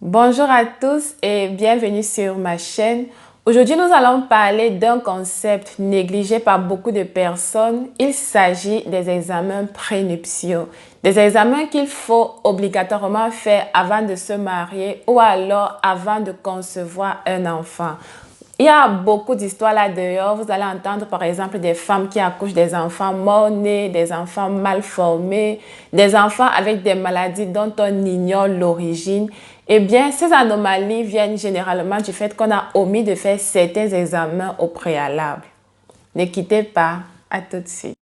Bonjour à tous et bienvenue sur ma chaîne. Aujourd'hui, nous allons parler d'un concept négligé par beaucoup de personnes. Il s'agit des examens prénuptiaux. Des examens qu'il faut obligatoirement faire avant de se marier ou alors avant de concevoir un enfant. Il y a beaucoup d'histoires là-dehors. Vous allez entendre par exemple des femmes qui accouchent des enfants morts-nés, des enfants mal formés, des enfants avec des maladies dont on ignore l'origine. Eh bien, ces anomalies viennent généralement du fait qu'on a omis de faire certains examens au préalable. Ne quittez pas, à tout de suite.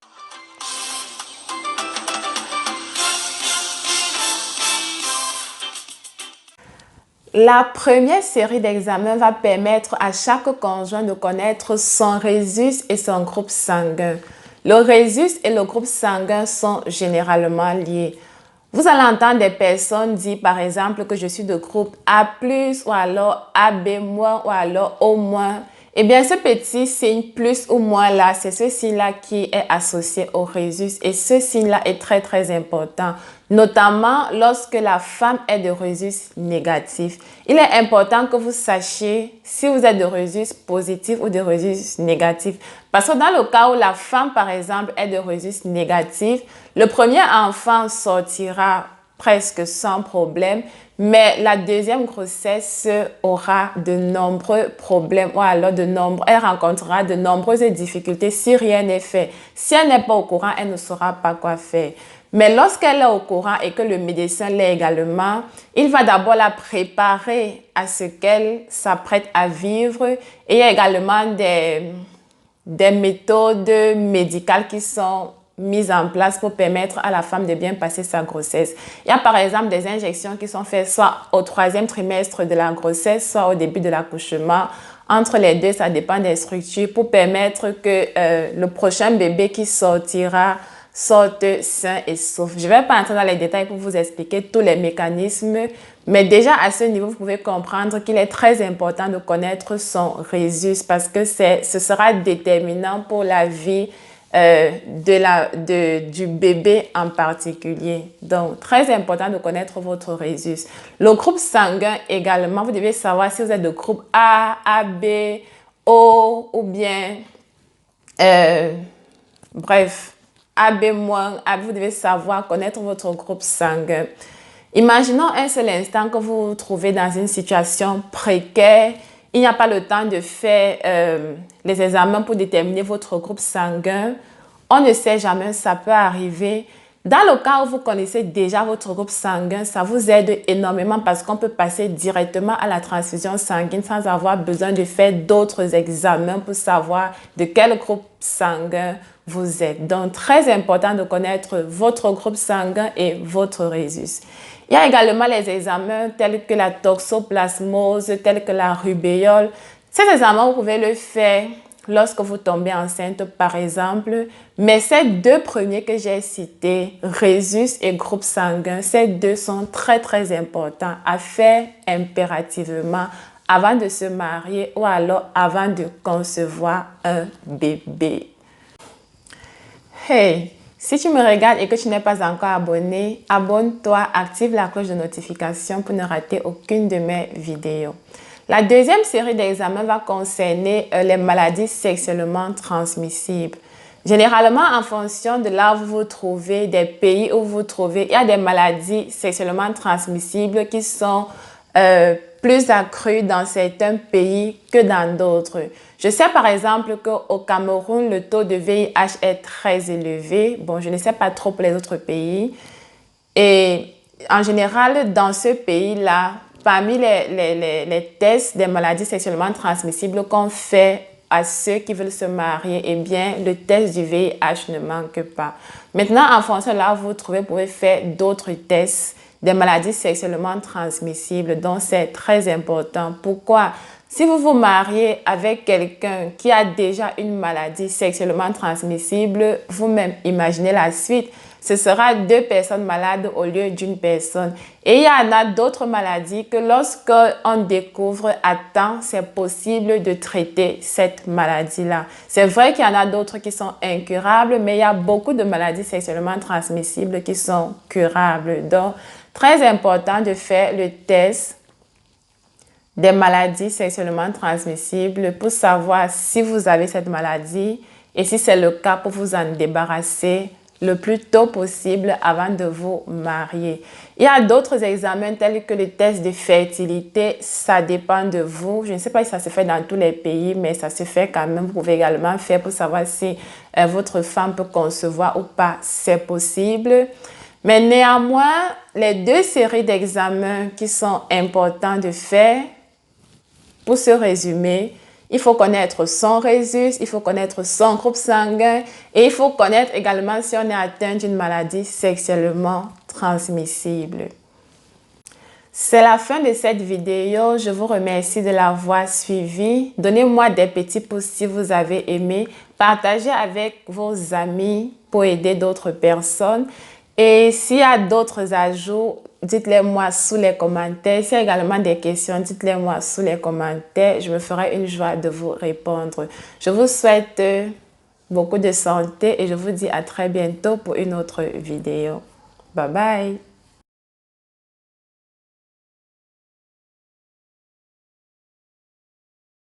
La première série d'examens va permettre à chaque conjoint de connaître son rhésus et son groupe sanguin. Le rhésus et le groupe sanguin sont généralement liés. Vous allez entendre des personnes dire par exemple que je suis de groupe A+, ou alors AB-, ou alors O-. Eh bien, ce petit signe plus ou moins là, c'est ce signe-là qui est associé au rhésus et ce signe-là est très très important, notamment lorsque la femme est de rhésus négatif. Il est important que vous sachiez si vous êtes de rhésus positif ou de rhésus négatif. Parce que dans le cas où la femme, par exemple, est de rhésus négatif, le premier enfant sortira presque sans problème, mais la deuxième grossesse aura de nombreux problèmes ou alors elle rencontrera de nombreuses difficultés si rien n'est fait. Si elle n'est pas au courant, elle ne saura pas quoi faire. Mais lorsqu'elle est au courant et que le médecin l'est également, il va d'abord la préparer à ce qu'elle s'apprête à vivre. Et il y a également des méthodes médicales qui sont mises en place pour permettre à la femme de bien passer sa grossesse. Il y a par exemple des injections qui sont faites soit au 3e trimestre de la grossesse, soit au début de l'accouchement. Entre les deux, ça dépend des structures pour permettre que le prochain bébé qui sortira sorte sain et sauf. Je ne vais pas entrer dans les détails pour vous expliquer tous les mécanismes, mais déjà à ce niveau, vous pouvez comprendre qu'il est très important de connaître son rhésus parce que ce sera déterminant pour la vie du bébé en particulier. Donc, très important de connaître votre rhésus. Le groupe sanguin également, vous devez savoir si vous êtes de groupe A, AB, O ou bien, bref, AB-, vous devez savoir connaître votre groupe sanguin. Imaginons un seul instant que vous vous trouvez dans une situation précaire. Il n'y a pas le temps de faire les examens pour déterminer votre groupe sanguin. On ne sait jamais, ça peut arriver. Dans le cas où vous connaissez déjà votre groupe sanguin, ça vous aide énormément parce qu'on peut passer directement à la transfusion sanguine sans avoir besoin de faire d'autres examens pour savoir de quel groupe sanguin vous êtes. Donc, très important de connaître votre groupe sanguin et votre rhésus. Il y a également les examens tels que la toxoplasmose, tels que la rubéole. Ces examens, vous pouvez le faire lorsque vous tombez enceinte, par exemple. Mais ces deux premiers que j'ai cités, rhésus et groupe sanguin, ces deux sont très, très importants à faire impérativement avant de se marier ou alors avant de concevoir un bébé. Hey! Si tu me regardes et que tu n'es pas encore abonné, abonne-toi, active la cloche de notification pour ne rater aucune de mes vidéos. La deuxième série d'examens va concerner les maladies sexuellement transmissibles. Généralement, en fonction de là où vous vous trouvez, des pays où vous vous trouvez, il y a des maladies sexuellement transmissibles qui sont plus accrues dans certains pays que dans d'autres. Je sais par exemple qu'au Cameroun, le taux de VIH est très élevé. Bon, je ne sais pas trop pour les autres pays. Et en général, dans ce pays-là, parmi les tests des maladies sexuellement transmissibles qu'on fait à ceux qui veulent se marier, eh bien, le test du VIH ne manque pas. Maintenant, en fonction de là où vous vous trouvez, vous pouvez faire d'autres tests des maladies sexuellement transmissibles, donc c'est très important. Pourquoi? Si vous vous mariez avec quelqu'un qui a déjà une maladie sexuellement transmissible, vous-même imaginez la suite. Ce sera 2 personnes malades au lieu d'une personne. Et il y en a d'autres maladies que lorsqu'on découvre à temps, c'est possible de traiter cette maladie-là. C'est vrai qu'il y en a d'autres qui sont incurables, mais il y a beaucoup de maladies sexuellement transmissibles qui sont curables. Donc, très important de faire le test des maladies sexuellement transmissibles pour savoir si vous avez cette maladie et si c'est le cas pour vous en débarrasser le plus tôt possible avant de vous marier. Il y a d'autres examens tels que le test de fertilité, ça dépend de vous. Je ne sais pas si ça se fait dans tous les pays, mais ça se fait quand même. Vous pouvez également faire pour savoir si votre femme peut concevoir ou pas, c'est possible. Mais néanmoins, les deux séries d'examens qui sont importants de faire, pour ce résumer, il faut connaître son rhésus, il faut connaître son groupe sanguin et il faut connaître également si on est atteint d'une maladie sexuellement transmissible. C'est la fin de cette vidéo. Je vous remercie de l'avoir suivi. Donnez-moi des petits pouces si vous avez aimé. Partagez avec vos amis pour aider d'autres personnes. Et s'il y a d'autres ajouts, dites-les moi sous les commentaires. S'il y a également des questions, dites-les moi sous les commentaires. Je me ferai une joie de vous répondre. Je vous souhaite beaucoup de santé et je vous dis à très bientôt pour une autre vidéo. Bye bye!